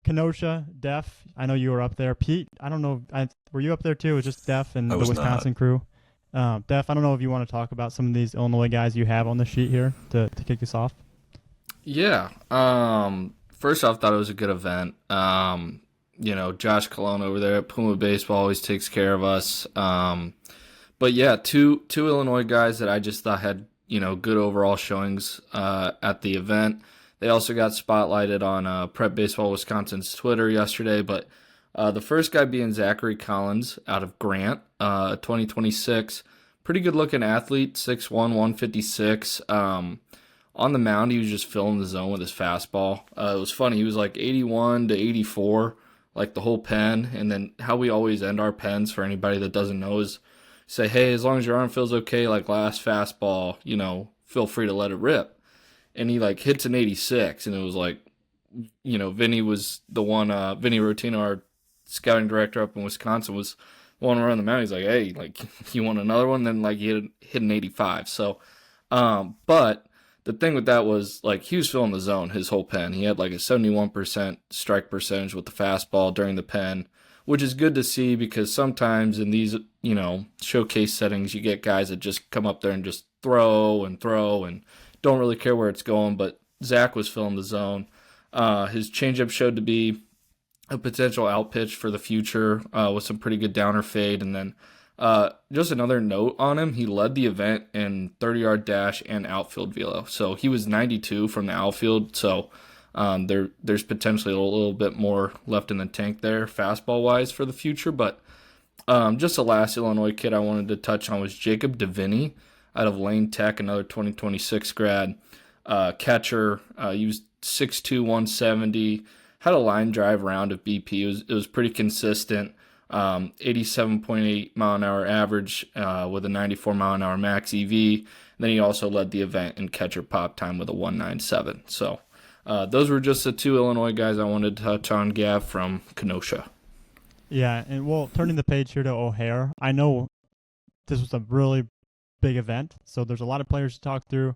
Kenosha, Def. I know you were up there. Pete, I don't know. Were you up there too? It was just Def and I the was not. Wisconsin crew. Def, I don't know if you want to talk about some of these Illinois guys you have on the sheet here to kick us off. Yeah. First off, thought it was a good event. Josh Colon over there at Puma Baseball always takes care of us. But yeah, two Illinois guys that I just thought had good overall showings at the event. They also got spotlighted on Prep Baseball Wisconsin's Twitter yesterday. But the first guy being Zachary Collins out of Grant, 2026. Pretty good looking athlete, 6'1", 156. On the mound, he was just filling the zone with his fastball. It was funny. He was like 81 to 84, like the whole pen. And then how we always end our pens, for anybody that doesn't know, is say, hey, as long as your arm feels okay, like last fastball, feel free to let it rip. And he like hits an 86, and it was like, Vinny was the one. Vinny Rotino, our scouting director up in Wisconsin, was the one around the mound. He's like, hey, like you want another one? Then like he hit an 85. So, but the thing with that was, like, he was filling the zone his whole pen. He had like a 71% strike percentage with the fastball during the pen, which is good to see because sometimes in these, showcase settings, you get guys that just come up there and just throw and don't really care where it's going. But Zach was filling the zone. His changeup showed to be a potential out pitch for the future with some pretty good downer fade. And then just another note on him, he led the event in 30-yard dash and outfield velo. So he was 92 from the outfield. So there's potentially a little bit more left in the tank there, fastball-wise, for the future. But just the last Illinois kid I wanted to touch on was Jacob DeVinny out of Lane Tech, another 2026 grad. Catcher, he was 6'2", 170, had a line drive round of BP. It was pretty consistent. 87.8 mile an hour average with a 94 mile an hour max EV. Then he also led the event in catcher pop time with a 197. So those were just the two Illinois guys I wanted to touch on, Gav, from Kenosha. Yeah, and well, turning the page here to O'Hare, I know this was a really big event, so there's a lot of players to talk through.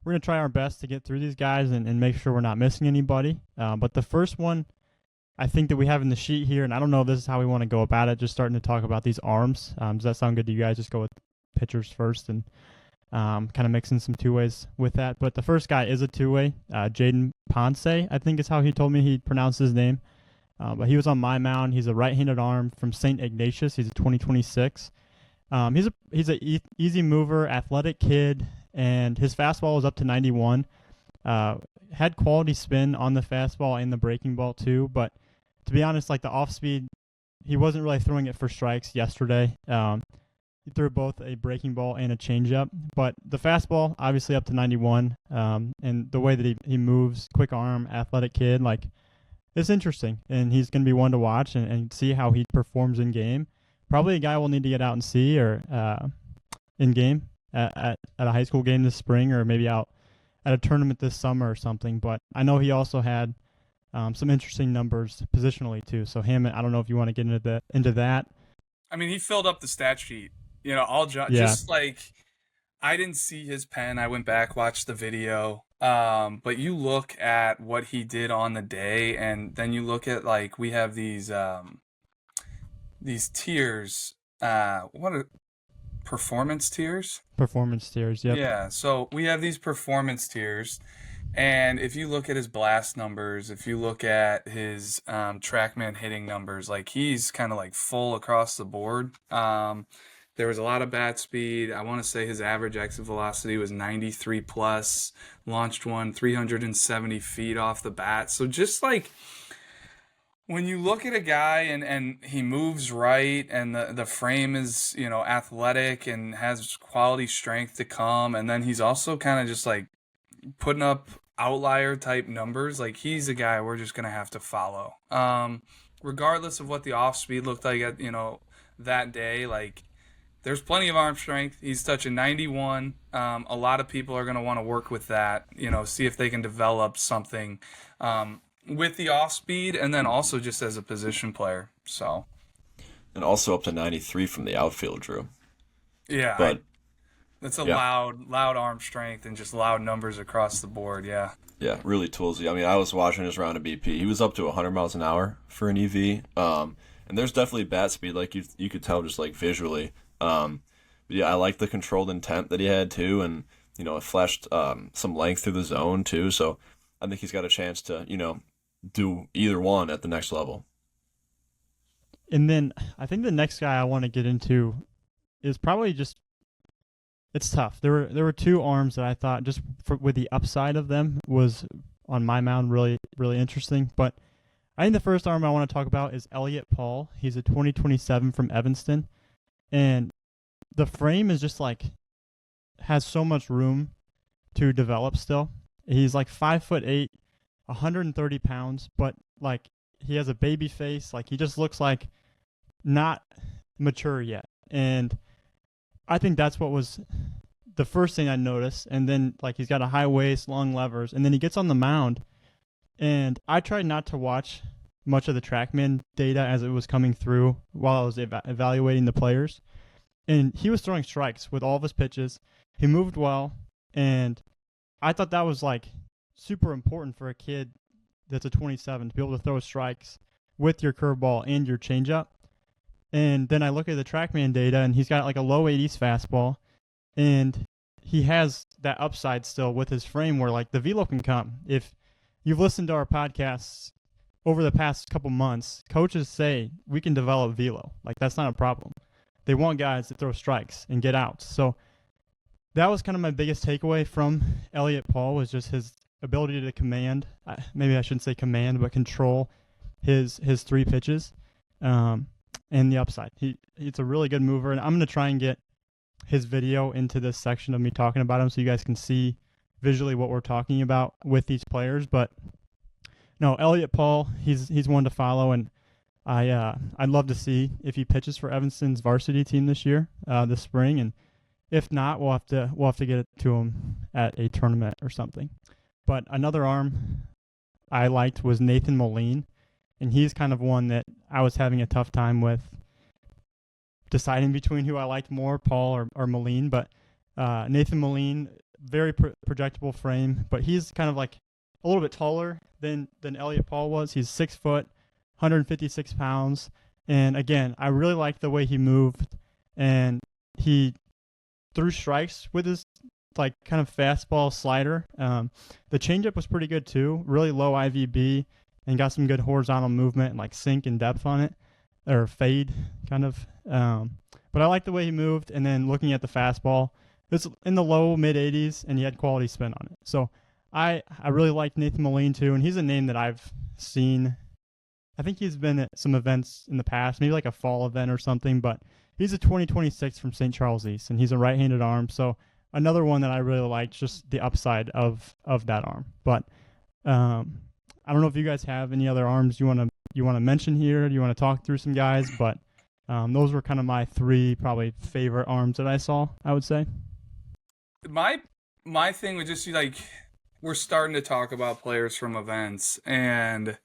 We're going to try our best to get through these guys and make sure we're not missing anybody. But the first one I think that we have in the sheet here, and I don't know if this is how we want to go about it, just starting to talk about these arms. Does that sound good to you guys? Just go with pitchers first and kind of mixing some two-ways with that. But the first guy is a two-way. Jaden Ponce, I think is how he told me he pronounced his name. But he was on my mound. He's a right-handed arm from St. Ignatius. He's a 2026. He's a easy mover, athletic kid, and his fastball was up to 91. Had quality spin on the fastball and the breaking ball too, but to be honest, like the off speed, he wasn't really throwing it for strikes yesterday. He threw both a breaking ball and a changeup, but the fastball obviously up to 91. And the way that he moves, quick arm, athletic kid, like it's interesting, and he's going to be one to watch and see how he performs in game. Probably a guy we'll need to get out and see or in game at a high school game this spring, or maybe out at a tournament this summer or something. But I know he also had some interesting numbers positionally too. So Hammond, I don't know if you want to get into that. I mean, he filled up the stat sheet. Just like I didn't see his pen. I went back, watched the video. But you look at what he did on the day, and then you look at, like, we have these tiers. What are performance tiers? Performance tiers, yep. Yeah, so we have these performance tiers, and if you look at his blast numbers, if you look at his TrackMan hitting numbers, like he's kind of like full across the board. There was a lot of bat speed. I want to say his average exit velocity was 93 plus, launched one 370 feet off the bat. So just like when you look at a guy and he moves right, and the frame is, athletic and has quality strength to come, and then he's also kind of just like putting up outlier type numbers, like he's a guy we're just going to have to follow. Regardless of what the off speed looked like at, that day, like there's plenty of arm strength. He's touching 91. A lot of people are going to want to work with that, see if they can develop something with the off speed, and then also just as a position player. So, And also up to 93 from the outfield, Drew. yeah, But That's a Yeah. loud arm strength and just loud numbers across the board. Yeah. Yeah, really toolsy. I mean, I was watching his round of BP. He was up to 100 miles an hour for an EV. And there's definitely bat speed, like you could tell just like visually. But yeah, I like the controlled intent that he had too, and it flashed some length through the zone too. So I think he's got a chance to do either one at the next level. And then I think the next guy I want to get into is probably just it's tough. There were two arms that I thought with the upside of them was on my mound really interesting. But I think the first arm I want to talk about is Elliot Paul. He's a 2027 from Evanston, and the frame is just like has so much room to develop still. He's like 5'8", 130 pounds, but like he has a baby face. Like he just looks like not mature yet, and I think that's what was the first thing I noticed. And then like he's got a high waist, long levers, and then he gets on the mound. And I tried not to watch much of the TrackMan data as it was coming through while I was evaluating the players. And he was throwing strikes with all of his pitches. He moved well, and I thought that was like super important for a kid that's a 27 to be able to throw strikes with your curveball and your changeup. And then I look at the TrackMan data, and he's got like a low 80s fastball, and he has that upside still with his frame where like the velo can come. If you've listened to our podcasts over the past couple months, coaches say we can develop velo. Like that's not a problem. They want guys that throw strikes and get outs. So that was kind of my biggest takeaway from Elliot Paul was just his ability to command. Maybe I shouldn't say command, but control his three pitches. And the upside. He's a really good mover, and I'm going to try and get his video into this section of me talking about him so you guys can see visually what we're talking about with these players. But no, Elliot Paul, he's one to follow, and I'd love to see if he pitches for Evanston's varsity team this year, this spring, and if not, we'll have to get it to him at a tournament or something. But another arm I liked was Nathan Moline. And he's kind of one that I was having a tough time with deciding between who I liked more, Paul or Moline. But Nathan Moline, very projectable frame, but he's kind of like a little bit taller than Elliot Paul was. He's 6 foot, 156 pounds. And again, I really liked the way he moved, and he threw strikes with his like kind of fastball slider. The changeup was pretty good too, really low IVB. And got some good horizontal movement and like sink and depth on it, or fade kind of. But I like the way he moved. And then looking at the fastball, it's in the low mid 80s, and he had quality spin on it. So I really liked Nathan Moline too, and he's a name that I've seen. I think he's been at some events in the past, maybe like a fall event or something. But he's a 2026 from St. Charles East, and he's a right-handed arm. So another one that I really liked, just the upside of that arm. But I don't know if you guys have any other arms you want to mention here. Do you want to talk through some guys? But those were kind of my three probably favorite arms that I saw, I would say. My thing would just be like, we're starting to talk about players from events, and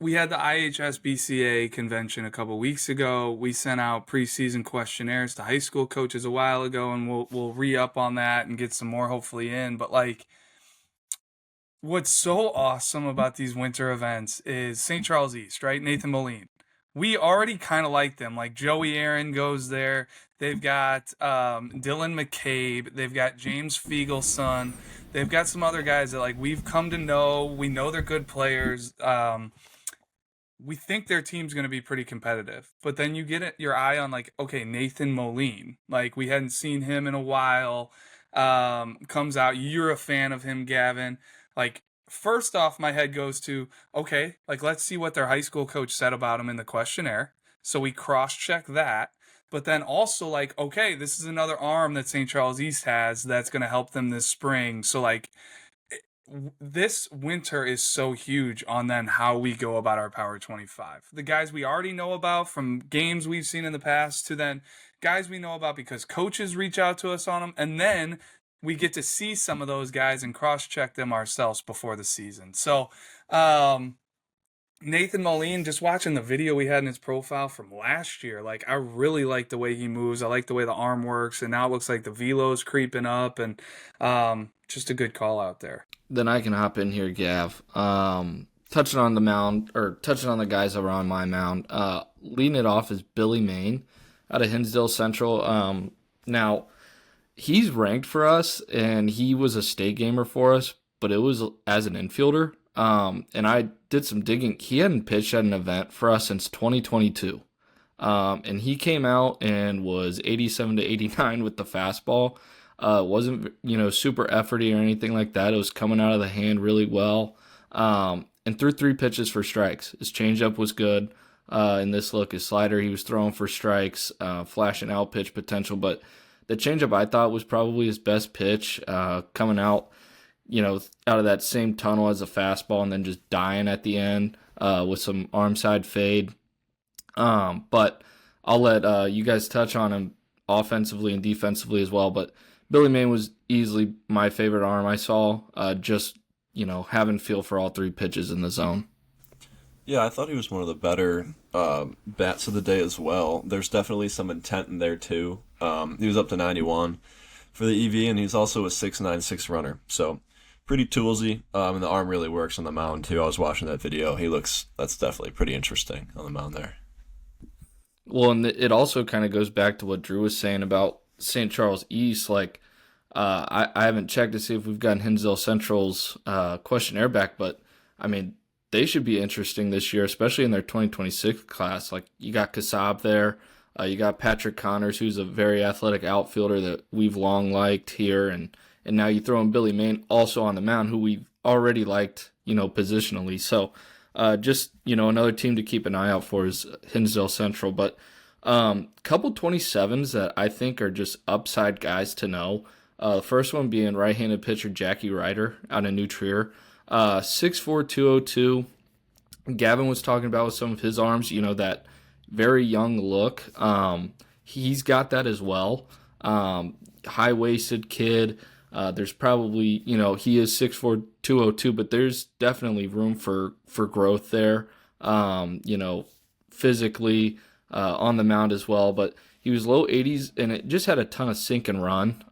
we had the IHSBCA convention a couple weeks ago. We sent out preseason questionnaires to high school coaches a while ago, and we'll re-up on that and get some more hopefully in. But like, what's so awesome about these winter events is St. Charles East, right? Nathan Moline. We already kind of like them. Like Joey Aaron goes there. They've got Dylan McCabe. They've got James Fiegelson. They've got some other guys that like we've come to know. We know they're good players. We think their team's going to be pretty competitive. But then you get your eye on like, okay, Nathan Moline. Like we hadn't seen him in a while. Comes out. You're a fan of him, Gavin. Like, first off, my head goes to, okay, like, let's see what their high school coach said about him in the questionnaire. So we cross-check that. But then also, like, okay, this is another arm that St. Charles East has that's going to help them this spring. So, like, this winter is so huge on then how we go about our Power 25. The guys we already know about from games we've seen in the past to then guys we know about because coaches reach out to us on them. And then we get to see some of those guys and cross-check them ourselves before the season. So Nathan Moline, just watching the video we had in his profile from last year, like I really like the way he moves. I like the way the arm works, and now it looks like the velo's creeping up, and just a good call out there. Then I can hop in here, Gav. Touching on the mound, or touching on the guys that were on my mound. Leading it off is Billy Main out of Hinsdale Central. Now, he's ranked for us, and he was a state gamer for us, but it was as an infielder. And I did some digging. He hadn't pitched at an event for us since 2022. And he came out and was 87 to 89 with the fastball. Wasn't, super efforty or anything like that. It was coming out of the hand really well. And threw 3 pitches for strikes. His changeup was good. In this look, his slider, he was throwing for strikes, flashing out pitch potential. But the changeup I thought was probably his best pitch, coming out, out of that same tunnel as a fastball and then just dying at the end with some arm side fade. But I'll let you guys touch on him offensively and defensively as well. But Billy Main was easily my favorite arm I saw, just, having feel for all 3 pitches in the zone. Yeah, I thought he was one of the better bats of the day as well. There's definitely some intent in there too. He was up to 91 for the EV, and he's also a 6.96 runner. So pretty toolsy, and the arm really works on the mound too. I was watching that video. That's definitely pretty interesting on the mound there. Well, and it also kind of goes back to what Drew was saying about St. Charles East. Like, I haven't checked to see if we've gotten Hinsdale Central's questionnaire back, but I mean, they should be interesting this year, especially in their 2026 class. Like, you got Kasab there. You got Patrick Connors, who's a very athletic outfielder that we've long liked here, and now you throw in Billy Main also on the mound, who we've already liked, positionally. So just, another team to keep an eye out for is Hinsdale Central. But couple 27s that I think are just upside guys to know. The first one being right-handed pitcher Jackie Ryder out of New Trier. 6'4", 202. Gavin was talking about with some of his arms, that very young look. He's got that as well. High-waisted kid. There's probably, he is 6'4", 202, but there's definitely room for growth there, physically, on the mound as well. But he was low 80s, and it just had a ton of sink and run.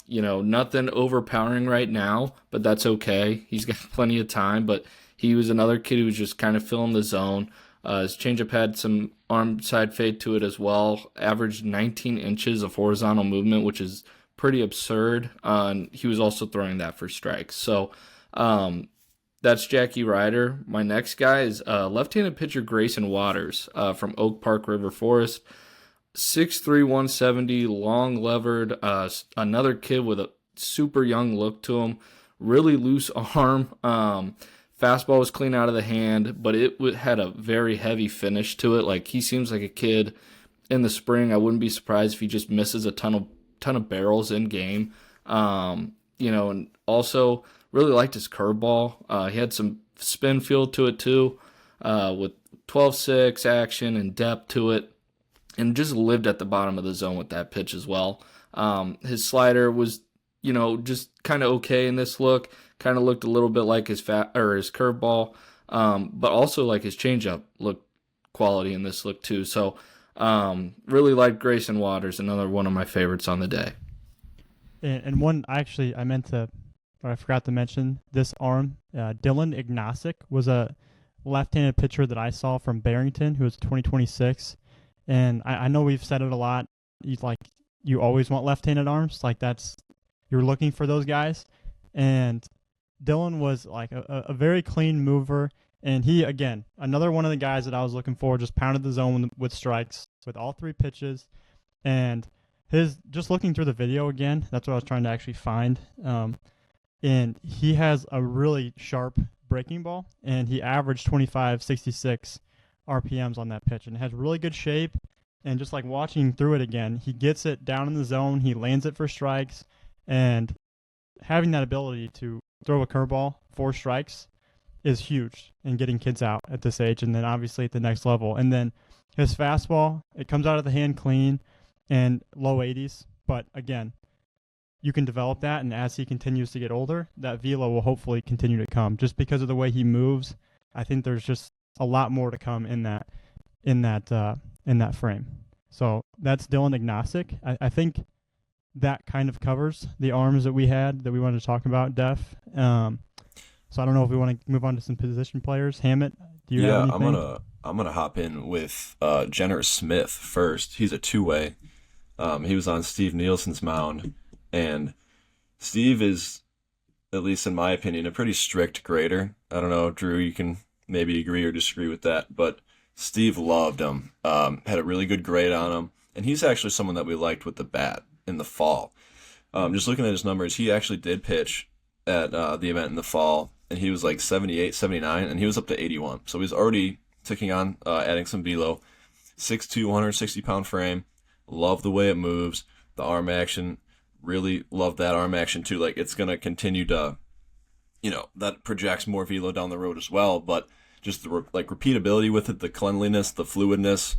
Nothing overpowering right now, but that's okay. He's got plenty of time, but he was another kid who was just kind of filling the zone. His changeup had some arm side fade to it as well. Averaged 19 inches of horizontal movement, which is pretty absurd. He was also throwing that for strikes. So that's Jackie Ryder. My next guy is left-handed pitcher Grayson Waters from Oak Park River Forest. 6'3", 170, long levered, another kid with a super young look to him, really loose arm. Fastball was clean out of the hand, but it had a very heavy finish to it. Like, he seems like a kid in the spring. I wouldn't be surprised if he just misses a ton of barrels in game. And also really liked his curveball. He had some spin feel to it too, with 12-6 action and depth to it. And just lived at the bottom of the zone with that pitch as well. His slider was, just kind of okay in this look. Kind of looked a little bit like his his curveball, but also like his changeup looked quality in this look too. So really liked Grayson Waters, another one of my favorites on the day. And one I forgot to mention this arm. Dylan Ignasic was a left-handed pitcher that I saw from Barrington, who was 2026. And I know we've said it a lot. You always want left-handed arms. Like, you're looking for those guys. And Dylan was like a very clean mover. And he, again, another one of the guys that I was looking for, just pounded the zone with strikes with all 3 pitches. And just looking through the video again, that's what I was trying to actually find. And he has a really sharp breaking ball, and he averaged 25.66 RPMs on that pitch, and it has really good shape. And just like watching through it again, he gets it down in the zone, he lands it for strikes, and having that ability to throw a curveball for strikes is huge in getting kids out at this age, and then obviously at the next level. And then his fastball, it comes out of the hand clean and low 80s, but again, you can develop that, and as he continues to get older, that velo will hopefully continue to come just because of the way he moves. I think there's just a lot more to come in that frame. So that's Dylan agnostic. I think that kind of covers the arms that we had that we wanted to talk about, Def. So I don't know if we want to move on to some position players. Hammett, do you have anything? I'm gonna hop in with Jenner Smith first. He's a two-way. He was on Steve Nielsen's mound, and Steve is, at least in my opinion, a pretty strict grader. I don't know, Drew, you can maybe agree or disagree with that, but Steve loved him. Had a really good grade on him, and he's actually someone that we liked with the bat in the fall. Just looking at his numbers, he actually did pitch at the event in the fall, and he was like 78, 79, and he was up to 81. So he's already ticking on, adding some velo. 6'2", 160-pound frame. Love the way it moves. The arm action, really love that arm action too. Like, it's going to continue to, that projects more velo down the road as well, but just the repeatability with it, the cleanliness, the fluidness.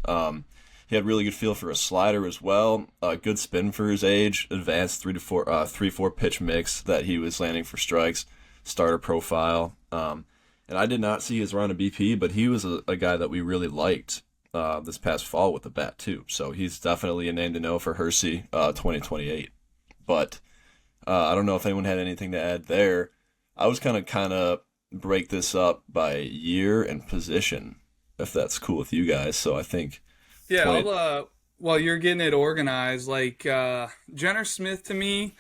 He had really good feel for a slider as well. Good spin for his age. Advanced 3-4 pitch mix that he was landing for strikes. Starter profile. And I did not see his run of BP, but he was a guy that we really liked this past fall with the bat too. So he's definitely a name to know for Hersey 2028. But I don't know if anyone had anything to add there. I was kind of break this up by year and position, if that's cool with you guys. So I think. Yeah, while you're getting it organized, like Jenner Smith, to me,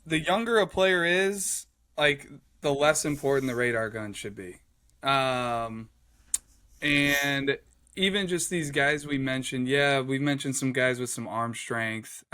the younger a player is, like, the less important the radar gun should be. And even just these guys we mentioned, we've mentioned some guys with some arm strength.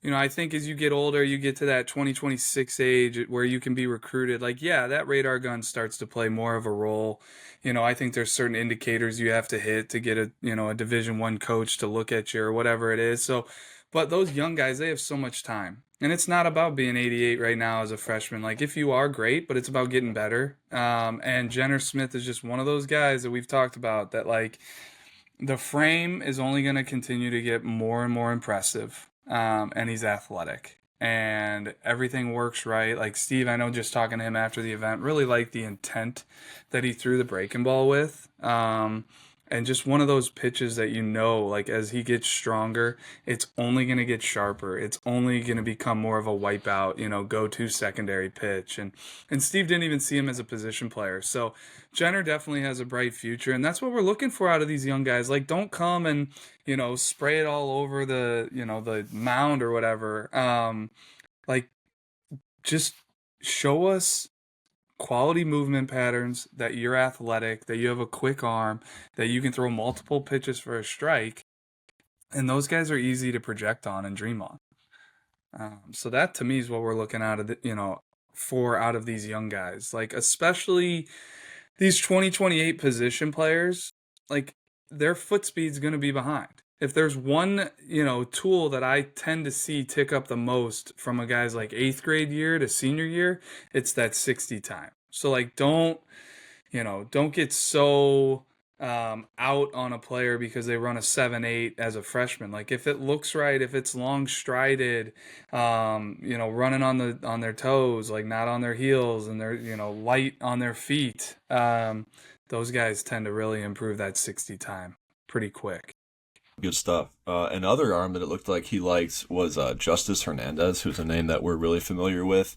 I think as you get older, you get to that 2026 age where you can be recruited. Like, that radar gun starts to play more of a role. I think there's certain indicators you have to hit to get a Division I coach to look at you or whatever it is. So, but those young guys, they have so much time. And it's not about being 88 right now as a freshman. Like, if you are, great, but it's about getting better. And Jenner Smith is just one of those guys that we've talked about that, like, the frame is only going to continue to get more and more impressive. And he's athletic. And everything works right. Like, Steve, I know just talking to him after the event, really liked the intent that he threw the breaking ball with. And just one of those pitches that like, as he gets stronger, it's only going to get sharper. It's only going to become more of a wipeout, go-to secondary pitch. And Steve didn't even see him as a position player. So Jenner definitely has a bright future, and that's what we're looking for out of these young guys. Like, don't come and, spray it all over the, the mound or whatever. Like, just show us quality movement patterns, that you're athletic, that you have a quick arm, that you can throw multiple pitches for a strike. And those guys are easy to project on and dream on. So that, to me, is what we're looking out of out of these young guys. Like, especially these 2028 position players, like, their foot speed's going to be behind. If there's one, tool that I tend to see tick up the most from a guy's like 8th grade year to senior year, it's that 60 time. So, like, don't get so out on a player because they run a 7.8 as a freshman. Like, if it looks right, if it's long strided, running on their toes, like not on their heels, and they're, light on their feet, those guys tend to really improve that 60 time pretty quick. Good stuff. Another arm that it looked like he liked was Justice Hernandez, who's a name that we're really familiar with.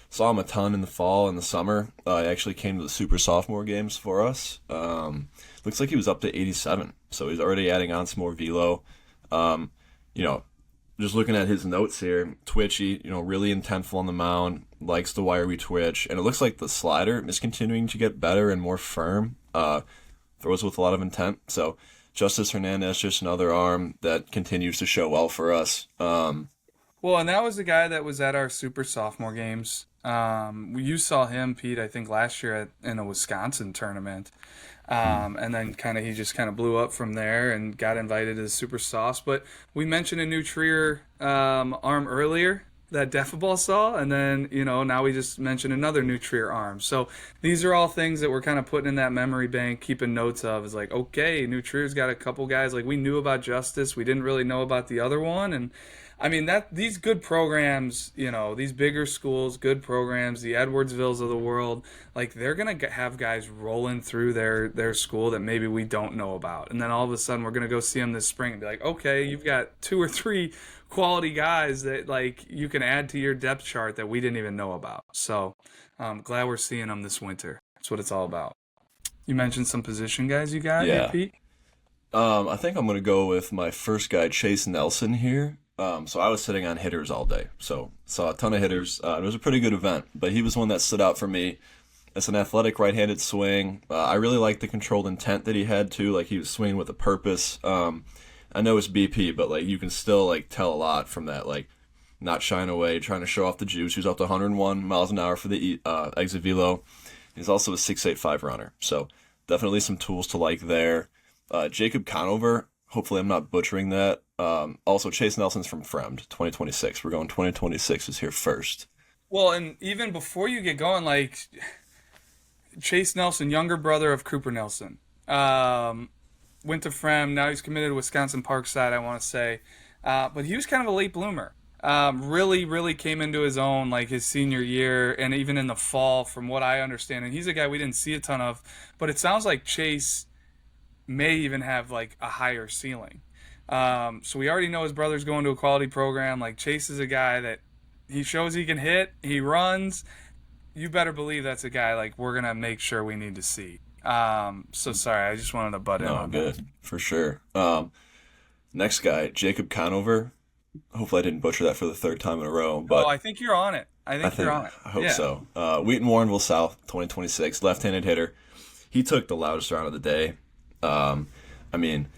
Saw him a ton in the fall and the summer. He actually came to the super sophomore games for us. Looks like he was up to 87, so he's already adding on some more velo. Just looking at his notes here, twitchy, really intentful on the mound, likes the wiry twitch, and it looks like the slider is continuing to get better and more firm. Throws with a lot of intent, so Justice Hernandez, just another arm that continues to show well for us. Well, and that was the guy that was at our super sophomore games. You saw him, Pete, I think last year in a Wisconsin tournament. And then he just blew up from there and got invited to the super softs. But we mentioned a new Trier arm earlier that Defaball saw, and then, now we just mentioned another new Trier arm. So these are all things that we're kind of putting in that memory bank, keeping notes of. Is like, okay, new Trier's got a couple guys. Like, we knew about Justice. We didn't really know about the other one. And I mean, that these good programs, these bigger schools, good programs, the Edwardsvilles of the world, like they're gonna have guys rolling through their school that maybe we don't know about, and then all of a sudden we're gonna go see them this spring and be like, okay, you've got 2 or 3 quality guys that like you can add to your depth chart that we didn't even know about. So I'm glad we're seeing them this winter. That's what it's all about. You mentioned some position guys you got here, Yeah. Pete. I think I'm gonna go with my first guy, Chase Nelson here. So I was sitting on hitters all day, so saw a ton of hitters. It was a pretty good event, but he was one that stood out for me. It's an athletic right-handed swing. I really liked the controlled intent that he had too. Like he was swinging with a purpose. I know it's BP, but like you can still like tell a lot from that. Like not shying away, trying to show off the juice. He was up to 101 miles an hour for the exit velo. He's also a 6.85 runner, so definitely some tools to like there. Jacob Conover, hopefully I'm not butchering that. Also, Chase Nelson's from Fremd, 2026. We're going 2026 is here first. Well, and even before you get going, like Chase Nelson, younger brother of Cooper Nelson, went to Frem. Now he's committed to Wisconsin Parkside, I want to say. But he was kind of a late bloomer. Really, really came into his own like his senior year and even in the fall, from what I understand. And he's a guy we didn't see a ton of, but it sounds like Chase may even have like a higher ceiling. So we already know his brother's going to a quality program. Like Chase is a guy that he shows he can hit, he runs. You better believe that's a guy like we're gonna make sure we need to see. So sorry, I just wanted to butt in No, on good that. for sure. Next guy, Jacob Conover. Hopefully I didn't butcher that for the third time in a row, Oh, but I think you're on it. You're on it. I hope Yeah. so. Wheaton Warrenville South, 2026, left-handed hitter. He took the loudest round of the day. I mean,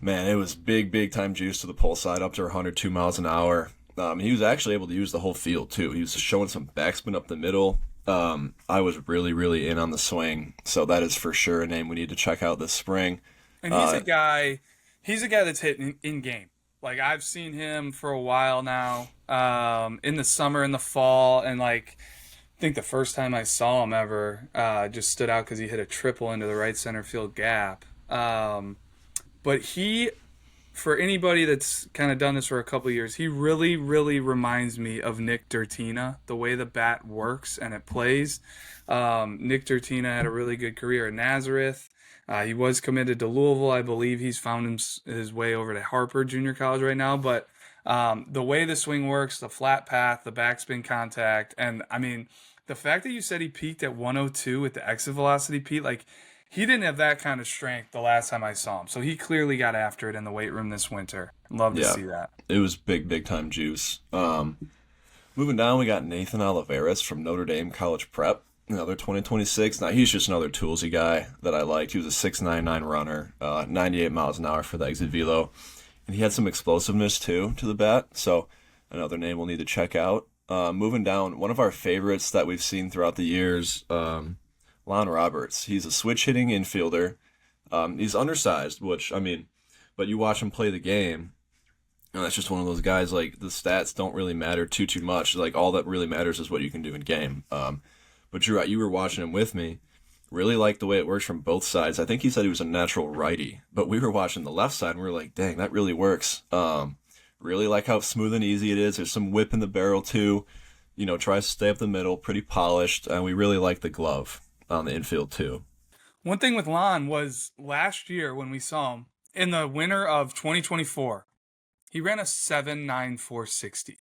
man, it was big time juice to the pull side, up to 102 miles an hour. He was actually able to use the whole field too. He was showing some backspin up the middle. I was really in on the swing, so that is for sure a name we need to check out this spring. And he's a guy that's hitting in game. Like I've seen him for a while now, in the summer, in the fall, and like I think the first time I saw him ever just stood out because he hit a triple into the right center field gap. But for anybody that's kind of done this for a couple of years, he really reminds me of Nick Dirtina, the way the bat works and it plays. Nick Dirtina had a really good career at Nazareth. He was committed to Louisville. I believe he's found his way over to Harper Junior College right now. But the way the swing works, the flat path, the backspin contact, and I mean, the fact that you said he peaked at 102 with the exit velocity, Pete, like he didn't have that kind of strength the last time I saw him. So he clearly got after it in the weight room this winter. Love to Yeah, see that. it was big time juice. Moving down, we got Nathan Oliveras from Notre Dame College Prep, another 2026. Now, he's just another toolsy guy that I liked. He was a 6.99 runner, 98 miles an hour for the exit velo. And he had some explosiveness, too, to the bat. So, another name we'll need to check out. Moving down, one of our favorites that we've seen throughout the years, Lon Roberts. He's a switch-hitting infielder. He's undersized, which, I mean, but you watch him play the game, and that's just one of those guys, like, the stats don't really matter too much. Like, all that really matters is what you can do in game. But you're right, you were watching him with me. Really liked the way it works from both sides. I think he said he was a natural righty, but we were watching the left side, and we were like, dang, that really works. Really like how smooth and easy it is. There's some whip in the barrel, too. Tries to stay up the middle, pretty polished, and we really like the glove on the infield, too. One thing with Lon was last year when we saw him in the winter of 2024, he ran a 7.9460.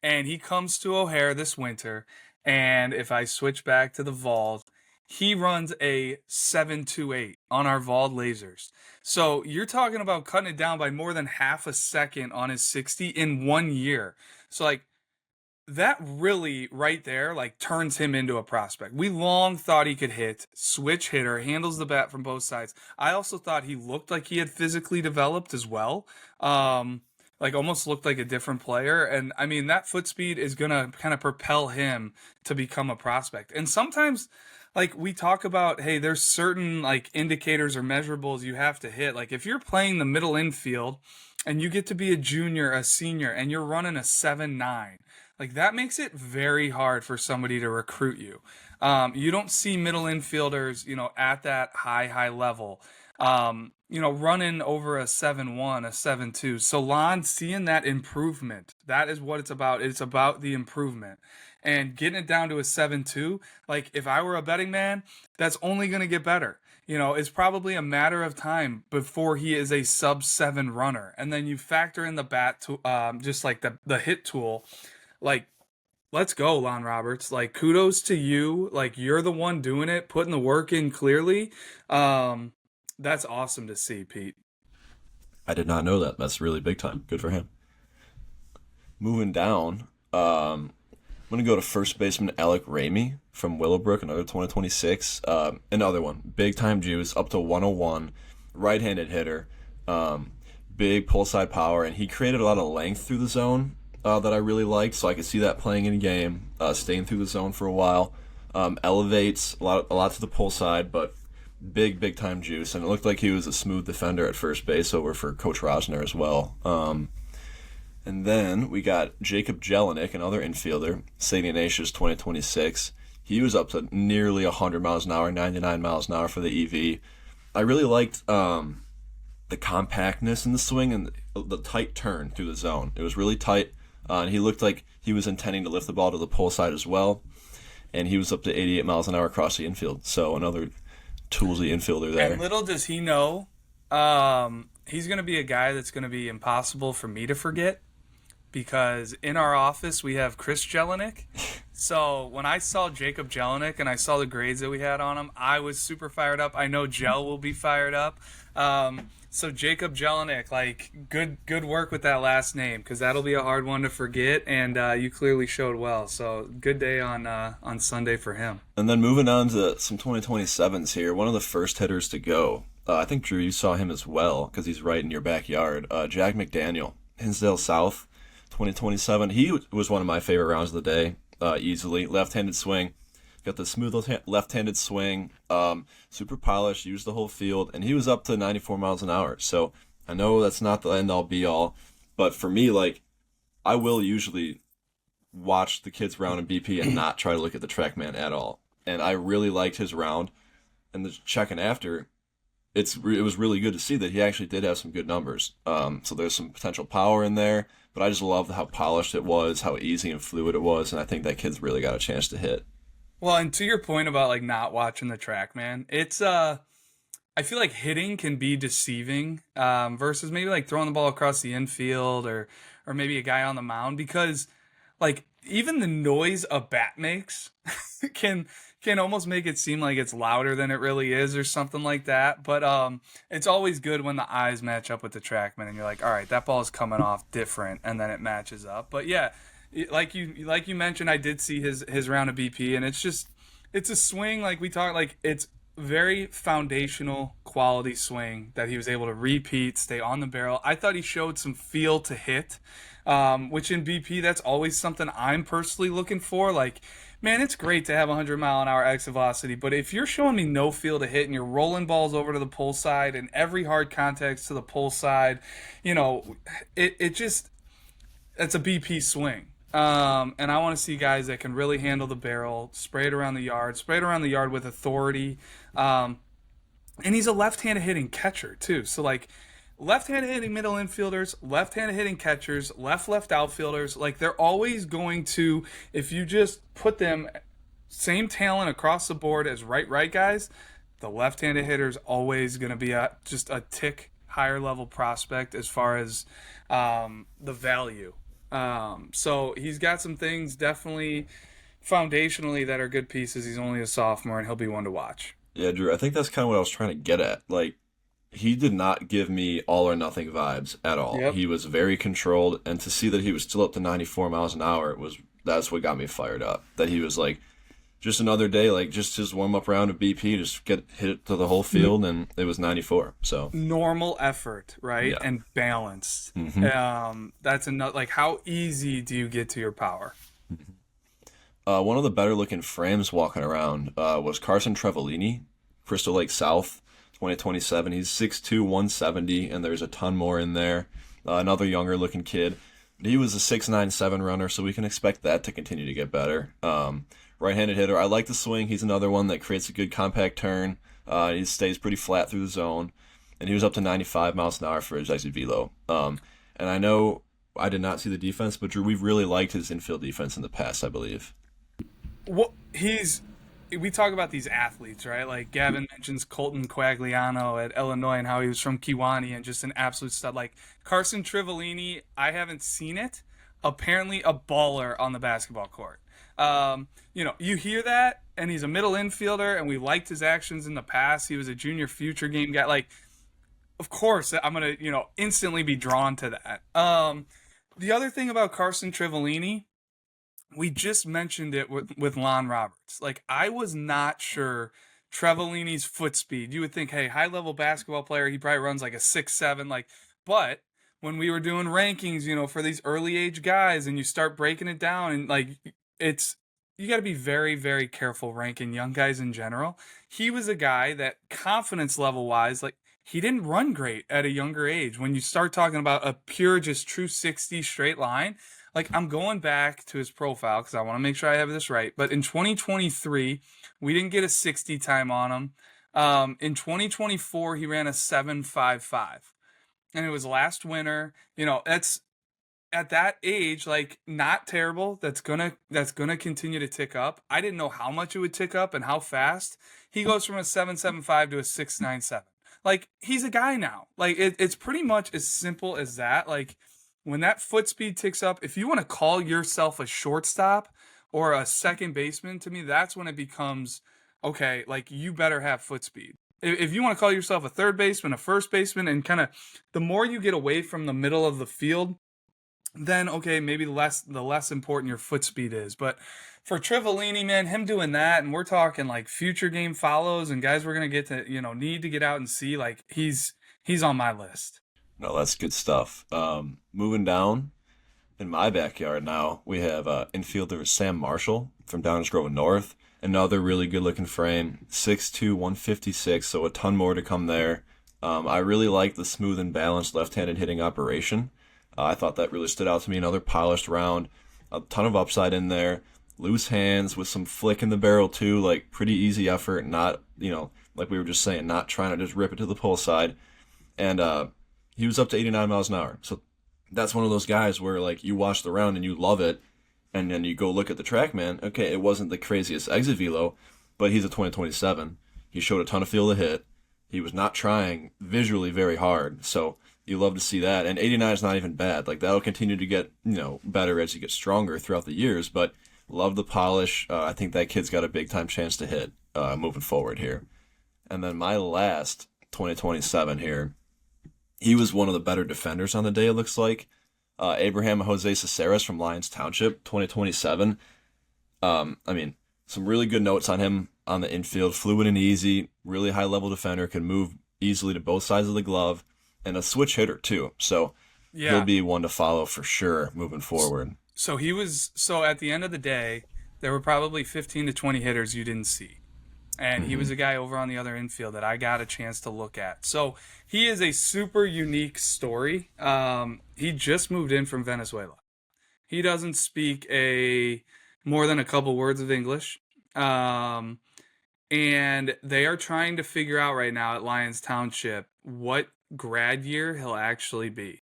And he comes to O'Hare this winter, and if I switch back to the Vault, he runs a 7.28 on our Vault lasers. So you're talking about cutting it down by more than half a second on his 60 in 1 year. So like that really right there like turns him into a prospect. We long thought he could hit, switch hitter, handles the bat from both sides. I also thought he looked like he had physically developed as well. Like almost looked like a different player. And I mean, that foot speed is going to kind of propel him to become a prospect. And sometimes like we talk about, hey, there's certain like indicators or measurables you have to hit. Like if you're playing the middle infield and you get to be a junior, a senior, and you're running a 7.9, like that makes it very hard for somebody to recruit you. You don't see middle infielders, at that high level. running over a 7-1, a 7-2. So Lon seeing that improvement, that is what it's about. It's about the improvement. And getting it down to a 7-2, like if I were a betting man, that's only going to get better. It's probably a matter of time before he is a sub-7 runner. And then you factor in the bat to just like the hit tool, like let's go, Lon Roberts. Like kudos to you. Like you're the one doing it, putting the work in clearly. That's awesome to see, Pete. I did not know that. That's really big time. Good for him. Moving down, I'm going to go to first baseman Alec Ramey from Willowbrook, another 2026. Another one, big time juice, up to 101, right-handed hitter, big pull side power, and he created a lot of length through the zone that I really liked, so I could see that playing in game, staying through the zone for a while. Elevates a lot to the pull side, but big time juice, and it looked like he was a smooth defender at first base over for Coach Rosner as well. And then we got Jacob Jelinek, another infielder, St. Ignatius 2026. He was up to nearly 100 miles an hour, 99 miles an hour for the EV. I really liked the compactness in the swing and the tight turn through the zone. It was really tight, and he looked like he was intending to lift the ball to the pull side as well. And he was up to 88 miles an hour across the infield. So another toolsy infielder there. And little does he know, he's going to be a guy that's going to be impossible for me to forget, because in our office we have Chris Jelinek. So when I saw Jacob Jelinek and I saw the grades that we had on him, I was super fired up. I know Jel will be fired up. So Jacob Jelinek, like good work with that last name, because that'll be a hard one to forget, and you clearly showed well. So good day on Sunday for him. And then moving on to some 2027s here, one of the first hitters to go. I think, Drew, you saw him as well because he's right in your backyard. Jack McDaniel, Hinsdale South, 2027. He was one of my favorite rounds of the day, easily. Left-handed swing. Got the smooth left-handed swing, super polished, used the whole field, and he was up to 94 miles an hour. So I know that's not the end-all, be-all, but for me, like, I will usually watch the kids round in BP and not try to look at the TrackMan at all. And I really liked his round, and the checking after, it was really good to see that he actually did have some good numbers. So there's some potential power in there, but I just loved how polished it was, how easy and fluid it was, and I think that kid's really got a chance to hit. Well, and to your point about like not watching the TrackMan, it's I feel like hitting can be deceiving versus maybe like throwing the ball across the infield or maybe a guy on the mound, because like even the noise a bat makes can almost make it seem like it's louder than it really is or something like that. But it's always good when the eyes match up with the TrackMan and you're like, all right, that ball is coming off different, and then it matches up. But yeah, like you mentioned, I did see his round of BP, and it's a swing like we talked, like it's very foundational quality swing that he was able to repeat, stay on the barrel. I thought he showed some feel to hit, which in BP, that's always something I'm personally looking for. Like, man, it's great to have 100-mile-an-hour exit velocity, but if you're showing me no feel to hit and you're rolling balls over to the pull side and every hard contact to the pull side, it just, it's a BP swing. And I want to see guys that can really handle the barrel, spray it around the yard with authority. And he's a left-handed hitting catcher too. So like left-handed hitting middle infielders, left-handed hitting catchers, left outfielders, like they're always going to, if you just put them same talent across the board as right guys, the left-handed hitter's always going to be just a tick higher level prospect as far as the value. So he's got some things definitely foundationally that are good pieces. He's only a sophomore, and he'll be one to watch. Yeah, Drew, I think that's kind of what I was trying to get at. Like, he did not give me all or nothing vibes at all. Yep. He was very controlled, and to see that he was still up to 94 miles an hour, that's what got me fired up. That he was like, just another day, like just his warm-up round of BP, just hit it to the whole field, and it was 94. So normal effort, right? Yeah. And balanced. Mm-hmm. That's another, like, how easy do you get to your power? One of the better-looking frames walking around was Carson Trevelini, Crystal Lake South, 2027. He's 6'2", 170, and there's a ton more in there. Another younger-looking kid. He was a 6'9", runner, so we can expect that to continue to get better. Right-handed hitter. I like the swing. He's another one that creates a good compact turn. He stays pretty flat through the zone. and he was up to 95 miles an hour for his exit velo. And I know I did not see the defense, but Drew, we've really liked his infield defense in the past, I believe. Well, we talk about these athletes, right? Like Gavin mentions Colton Quagliano at Illinois and how he was from Kewanee and just an absolute stud. Like Carson Trivellini, I haven't seen it. Apparently a baller on the basketball court. You hear that, and he's a middle infielder, and we liked his actions in the past. He was a junior future game guy. Like, of course, I'm going to, instantly be drawn to that. The other thing about Carson Trivellini, we just mentioned it with Lon Roberts. Like, I was not sure Trevellini's foot speed. You would think, hey, high-level basketball player, he probably runs like a 6'7", but when we were doing rankings, for these early age guys, and you start breaking it down, and you got to be very, very careful ranking young guys in general. He was a guy that confidence level wise, he didn't run great at a younger age. When you start talking about a pure, just true 60 straight line, I'm going back to his profile because I want to make sure I have this right. But in 2023, we didn't get a 60 time on him. In 2024, he ran a 7.55. And it was last winter. That's at that age, not terrible. That's gonna continue to tick up. I didn't know how much it would tick up and how fast. He goes from a 7.75 to a 6.97. He's a guy now. It's pretty much as simple as that. When that foot speed ticks up, if you want to call yourself a shortstop or a second baseman, to me, that's when it becomes, okay, you better have foot speed. If you want to call yourself a third baseman, a first baseman, and kind of the more you get away from the middle of the field, then, okay, maybe the less important your foot speed is. But for Trivellini, man, him doing that, and we're talking future game follows and guys we're going to get to, need to get out and see, he's on my list. No, that's good stuff. Moving down in my backyard now, we have infielder Sam Marshall from Downers Grove North. Another really good-looking frame, 6'2", 156, so a ton more to come there. I really like the smooth and balanced left-handed hitting operation. I thought that really stood out to me. Another polished round, a ton of upside in there. Loose hands with some flick in the barrel too, pretty easy effort, not, like we were just saying, not trying to just rip it to the pull side. And he was up to 89 miles an hour. So that's one of those guys where you watch the round and you love it, and then you go look at the TrackMan. Okay, it wasn't the craziest exit velo, but he's a 2027. He showed a ton of feel to hit. He was not trying visually very hard, so you love to see that. And 89 is not even bad. That'll continue to get better as you get stronger throughout the years. But love the polish. I think that kid's got a big time chance to hit moving forward here. And then my last 2027 here, he was one of the better defenders on the day. It looks like Abraham Jose Caceres from Lyons Township, 2027. Some really good notes on him on the infield. Fluid and easy, really high level defender, can move easily to both sides of the glove. And a switch hitter, too. So he'll be one to follow for sure moving forward. So at the end of the day, there were probably 15 to 20 hitters you didn't see. And he was a guy over on the other infield that I got a chance to look at. So he is a super unique story. He just moved in from Venezuela. He doesn't speak more than a couple words of English. And they are trying to figure out right now at Lyons Township what grad year he'll actually be,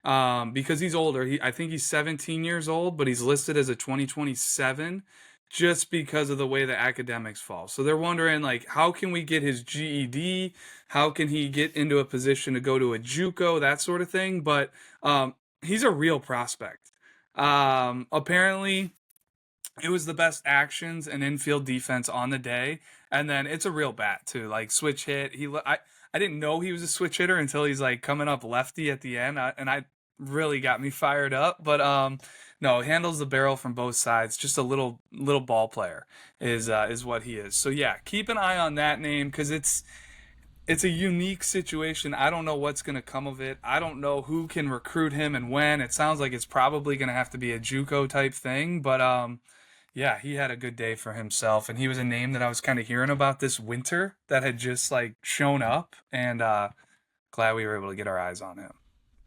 because he's older. I think he's 17 years old, but he's listed as a 2027 just because of the way the academics fall. So they're wondering how can we get his GED? How can he get into a position to go to a JUCO, that sort of thing? But he's a real prospect. Apparently it was the best actions and infield defense on the day. And then it's a real bat too, switch hit. I didn't know he was a switch hitter until he's coming up lefty at the end, and I really got me fired up. But no, handles the barrel from both sides. Just a little ball player is what he is. So yeah, keep an eye on that name because it's a unique situation. I don't know what's going to come of it. I don't know who can recruit him and when. It sounds like it's probably going to have to be a JUCO type thing, but yeah, he had a good day for himself, and he was a name that I was kind of hearing about this winter that had just shown up, and glad we were able to get our eyes on him.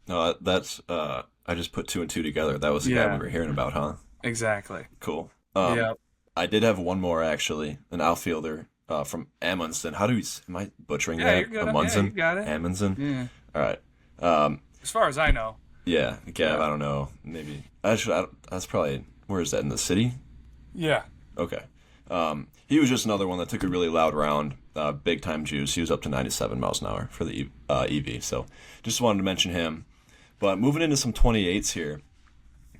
No, that's I just put two and two together. That was the guy we were hearing about, huh? Exactly. Cool. Yeah. I did have one more actually, an outfielder from Amundsen. Am I butchering Yeah, that? you're good. Yeah, you Amundsen? got it. Amundsen? Yeah. All right. Um, As far as I know. yeah, Gav, Yeah. I don't know. Maybe. That's probably, where is that, in the city? Yeah. Okay. He was just another one that took a really loud round, big time juice. He was up to 97 miles an hour for the EV. So just wanted to mention him. But moving into some 28s here,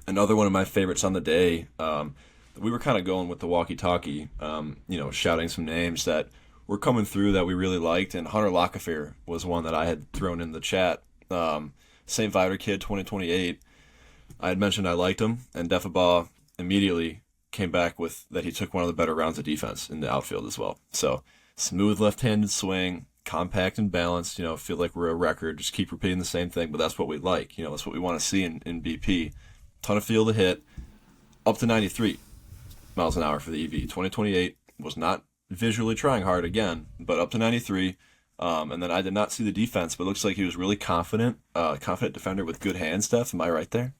another one of my favorites on the day. We were kind of going with the walkie-talkie, shouting some names that were coming through that we really liked, and Hunter Lockefear was one that I had thrown in the chat. St. Viator kid, 2028. I had mentioned I liked him, and Defabaugh immediately came back with that he took one of the better rounds of defense in the outfield as well. So smooth left-handed swing, compact and balanced. Feel like we're a record. Just keep repeating the same thing, but that's what we like. That's what we want to see in BP. Ton of field to hit, up to 93 miles an hour for the EV. 2028 was not visually trying hard again, but up to 93. And then I did not see the defense, but it looks like he was really confident defender with good hands. Steph, am I right there?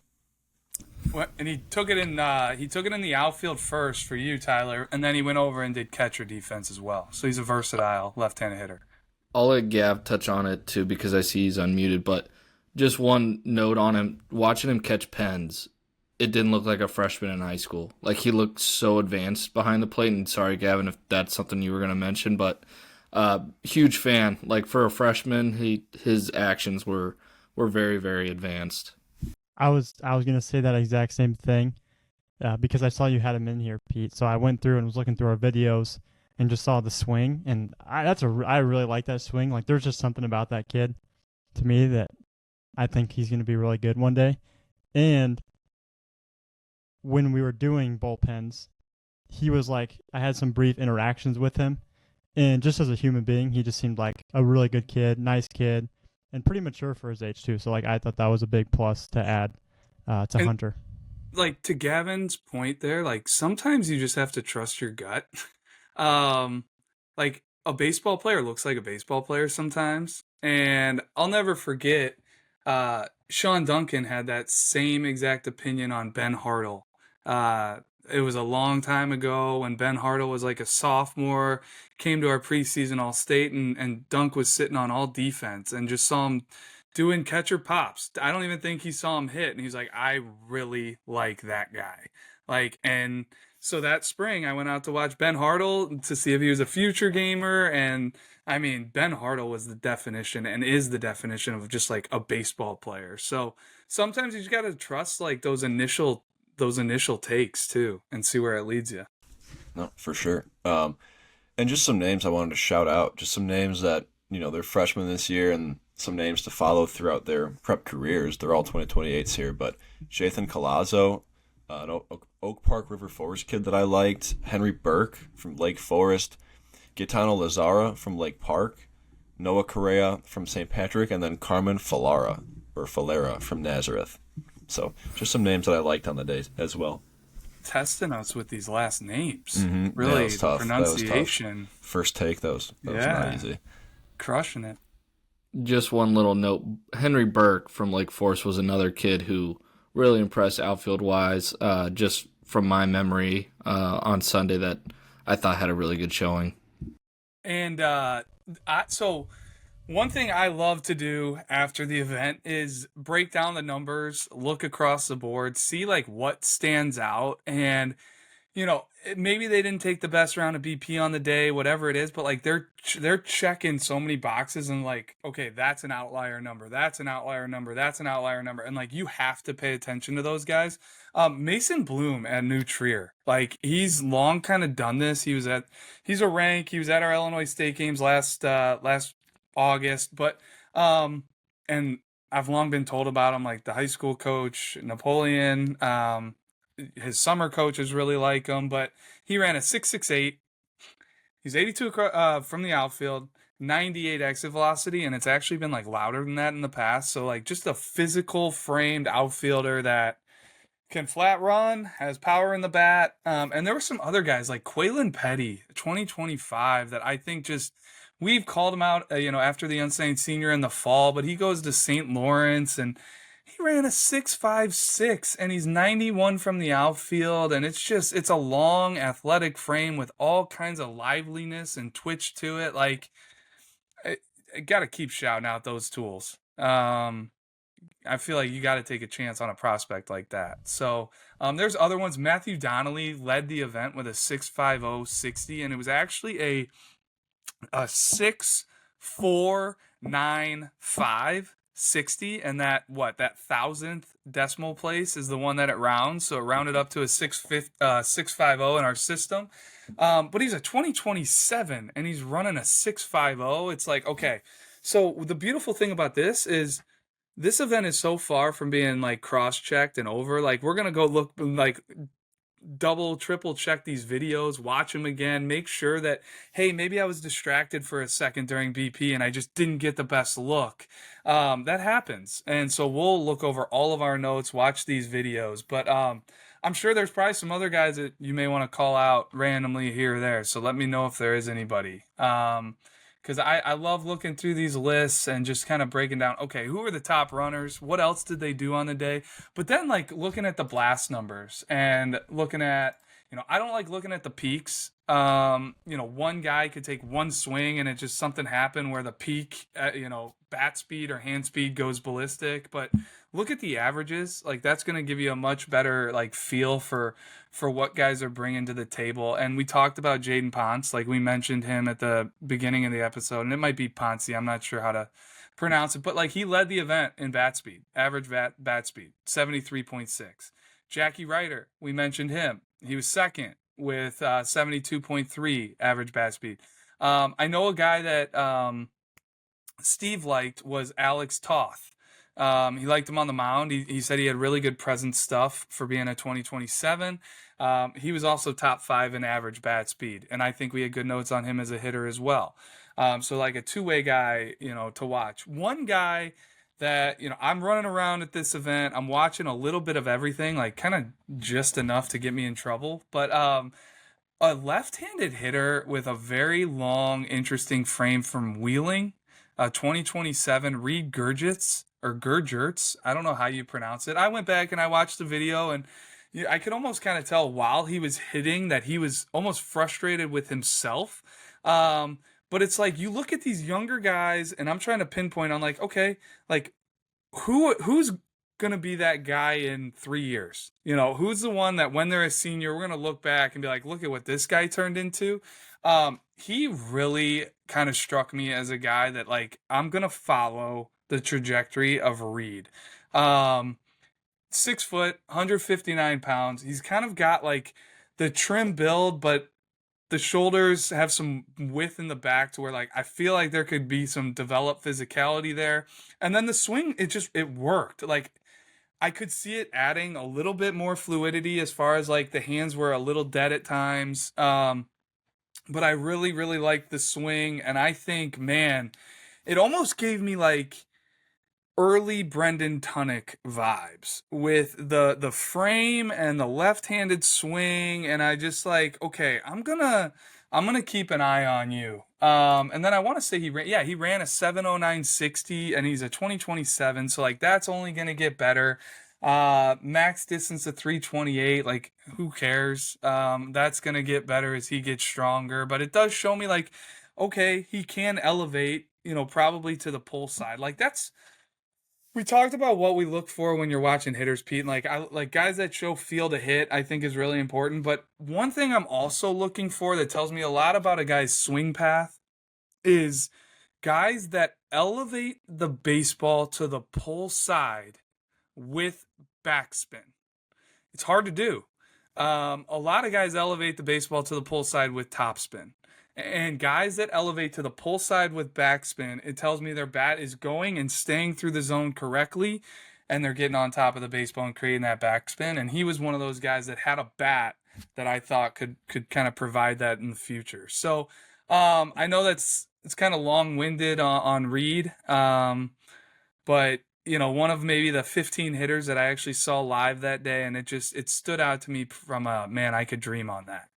And he took it in. He took it in the outfield first for you, Tyler, and then he went over and did catcher defense as well. So he's a versatile left-handed hitter. I'll let Gav touch on it too because I see he's unmuted. But just one note on him: watching him catch pens, it didn't look like a freshman in high school. Like he looked so advanced behind the plate. And sorry, Gavin, if that's something you were going to mention, but huge fan. Like for a freshman, his actions were very, very advanced. I was gonna say that exact same thing because I saw you had him in here, Pete. So I went through and was looking through our videos and just saw the swing, and I really like that swing. Like there's just something about that kid to me that I think he's gonna be really good one day. And when we were doing bullpens, he was like, I had some brief interactions with him, and just as a human being, he just seemed like a really good kid, nice kid, and pretty mature for his age too. So like I thought that was a big plus to add to Hunter. Like to Gavin's point there, like sometimes you just have to trust your gut. Like a baseball player looks like a baseball player sometimes, and I'll never forget. Sean Duncan had that same exact opinion on Ben Hartle. It was a long time ago when Ben Hartle was like a sophomore, came to our preseason All-State, and Dunk was sitting on all defense and just saw him doing catcher pops. I don't even think he saw him hit, and he's like, I really like that guy. Like, and so that spring I went out to watch Ben Hartle to see if he was a future gamer, and I mean, Ben Hartle was the definition and is the definition of just like a baseball player. So sometimes you just got to trust like those initial takes too and see where it leads you. No, for sure. And just some names I wanted to shout out. Just some names that, they're freshmen this year and some names to follow throughout their prep careers. They're all 2028s here, but Jathan Colazo, an Oak Park River Forest kid that I liked, Henry Burke from Lake Forest, Gaetano Lazara from Lake Park, Noah Correa from St. Patrick, and then Carmen Falera from Nazareth. So just some names that I liked on the day as well. Testing us with these last names. Mm-hmm. Really, that was tough. pronunciation. That was tough. First take, that was not easy. Crushing it. Just one little note. Henry Burke from Lake Forest was another kid who really impressed outfield-wise, just from my memory on Sunday that I thought had a really good showing. And so one thing I love to do after the event is break down the numbers, look across the board, see like what stands out. And, maybe they didn't take the best round of BP on the day, whatever it is, but like they're checking so many boxes and like, okay, that's an outlier number. That's an outlier number. That's an outlier number. And like, you have to pay attention to those guys. Mason Bloom at New Trier, like he's long kind of done this. He's a rank. He was at our Illinois State games last August, but and I've long been told about him, like the high school coach Napoleon, his summer coaches really like him, but he ran a 6.68. He's 82 from the outfield, 98 exit velocity, and it's actually been like louder than that in the past. So like just a physical framed outfielder that can flat run, has power in the bat. And there were some other guys like Quaylen Petty, 2025, that I think just we've called him out, after the Unsigned Senior in the fall, but he goes to St. Lawrence and He ran a 6.56 and he's 91 from the outfield, and it's a long athletic frame with all kinds of liveliness and twitch to it. Like I got to keep shouting out those tools. I feel like you got to take a chance on a prospect like that. So there's other ones. Matthew Donnelly led the event with a 6.50 60, and it was actually a 6.495 60, and that thousandth decimal place is the one that it rounds, so it rounded up to a 6.50 in our system. But he's a 2027 and he's running a 6.50. It's like, okay, so the beautiful thing about this is this event is so far from being like cross-checked and over. Like, we're gonna go look, like, double, triple check these videos, watch them again, make sure that, hey, maybe I was distracted for a second during BP and I just didn't get the best look. That happens. And so we'll look over all of our notes, watch these videos. But I'm sure there's probably some other guys that you may want to call out randomly here or there. So let me know if there is anybody. Because I love looking through these lists and just kind of breaking down, okay, who are the top runners? What else did they do on the day? But then, like, looking at the blast numbers and looking at, I don't like looking at the peaks. One guy could take one swing and it just something happened where the peak, bat speed or hand speed goes ballistic. But look at the averages. Like, that's going to give you a much better, like, feel for what guys are bringing to the table. And we talked about Jaden Ponce. Like, we mentioned him at the beginning of the episode, and it might be Ponce. I'm not sure how to pronounce it, but like, he led the event in bat speed, average bat speed, 73.6. Jackie Ryder, we mentioned him. He was second with 72.3 average bat speed. I know a guy that Steve liked was Alex Toth. He liked him on the mound. He said he had really good presence stuff for being a 2027. He was also top 5 in average bat speed, and I think we had good notes on him as a hitter as well. So like a two-way guy, to watch. One guy that, I'm running around at this event. I'm watching a little bit of everything, like kind of just enough to get me in trouble. But a left-handed hitter with a very long, interesting frame from Wheeling, 2027, Reed Gurgitz. Or Gurgertz, I don't know how you pronounce it. I went back and I watched the video, and I could almost kind of tell while he was hitting that he was almost frustrated with himself. But it's like, you look at these younger guys, and I'm trying to pinpoint on, like, okay, like, who's gonna be that guy in 3 years? Who's the one that when they're a senior, we're gonna look back and be like, look at what this guy turned into. He really kind of struck me as a guy that, like, I'm gonna follow the trajectory of Reed. 6 foot, 159 pounds. He's kind of got like the trim build, but the shoulders have some width in the back to where, like, I feel like there could be some developed physicality there. And then the swing, it worked. Like, I could see it adding a little bit more fluidity as far as, like, the hands were a little dead at times. But I really, really liked the swing. And I think, man, it almost gave me like early Brendan Tunick vibes with the frame and the left-handed swing, and I just like, okay, I'm gonna keep an eye on you. And then I want to say he ran a 709 60, and he's a 2027, so like that's only gonna get better. Max distance of 328, like, who cares? That's gonna get better as he gets stronger, but it does show me, like, okay, he can elevate, probably to the pull side. Like, we talked about what we look for when you're watching hitters, Pete. And like guys that show feel to hit, I think is really important. But one thing I'm also looking for that tells me a lot about a guy's swing path is guys that elevate the baseball to the pull side with backspin. It's hard to do. A lot of guys elevate the baseball to the pull side with topspin. And guys that elevate to the pull side with backspin, it tells me their bat is going and staying through the zone correctly, and they're getting on top of the baseball and creating that backspin. And he was one of those guys that had a bat that I thought could kind of provide that in the future. So I know it's kind of long-winded on Reed, but one of maybe the 15 hitters that I actually saw live that day, and it stood out to me from man, I could dream on that.